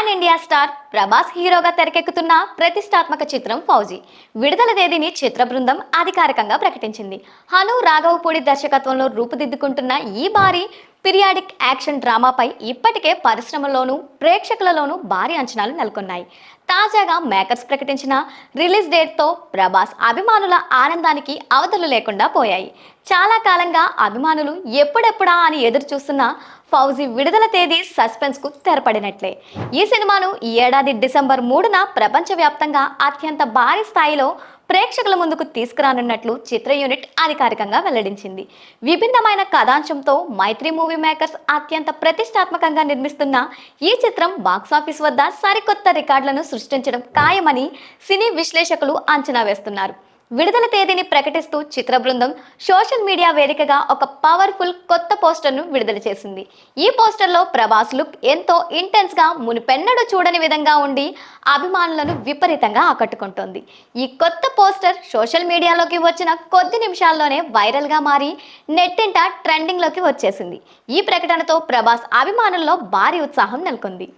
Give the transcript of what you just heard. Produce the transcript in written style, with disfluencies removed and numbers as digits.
Pan India star Prabhas హీరోగా తెరకెక్కుతున్న ప్రతిష్టాత్మక చిత్రం ఫౌజీ విడుదల తేదీని చిత్ర బృందం అధికారికంగా ప్రకటించింది. హను రాఘవపూడి దర్శకత్వంలో రూపుదిద్దుకుంటున్న ఈ భారీ పీరియాడిక్ యాక్షన్ డ్రామాపై ఇప్పటికే పరిశ్రమలోనూ ప్రేక్షకులలోనూ భారీ అంచనాలు నెలకొన్నాయి. తాజాగా మేకర్స్ ప్రకటించిన రిలీజ్ డేట్తో ప్రభాస్ అభిమానుల ఆనందానికి అవధులు లేకుండా పోయాయి. చాలా కాలంగా అభిమానులు ఎప్పుడెప్పుడా అని ఎదురు చూస్తున్న ఫౌజీ విడుదల తేదీ సస్పెన్స్ కు తెరపడినట్లే. ఈ సినిమాను ఈ ఏడాది డిసెంబర్ 3న ప్రపంచవ్యాప్తంగా అత్యంత భారీ స్థాయిలో ప్రేక్షకుల ముందుకు తీసుకురానున్నట్లు చిత్ర యూనిట్ అధికారికంగా వెల్లడించింది. విభిన్నమైన కథాంశంతో మైత్రి మూవీ మేకర్స్ అత్యంత ప్రతిష్టాత్మకంగా నిర్మిస్తున్న ఈ చిత్రం బాక్సాఫీస్ వద్ద సరికొత్త రికార్డులను సృష్టించడం ఖాయమని సినీ విశ్లేషకులు అంచనా వేస్తున్నారు. విడుదల తేదీని ప్రకటిస్తూ చిత్ర బృందం సోషల్ మీడియా వేదికగా ఒక పవర్ఫుల్ కొత్త పోస్టర్ను విడుదల చేసింది. ఈ పోస్టర్లో ప్రభాస్ లుక్ ఎంతో ఇంటెన్స్ గా మునుపెన్నడూ చూడని విధంగా ఉండి అభిమానులను విపరీతంగా ఆకట్టుకుంటోంది. ఈ కొత్త పోస్టర్ సోషల్ మీడియాలోకి వచ్చిన కొద్ది నిమిషాల్లోనే వైరల్ గా మారి నెట్టింట ట్రెండింగ్ లోకి వచ్చేసింది. ఈ ప్రకటనతో ప్రభాస్ అభిమానుల్లో భారీ ఉత్సాహం నెలకొంది.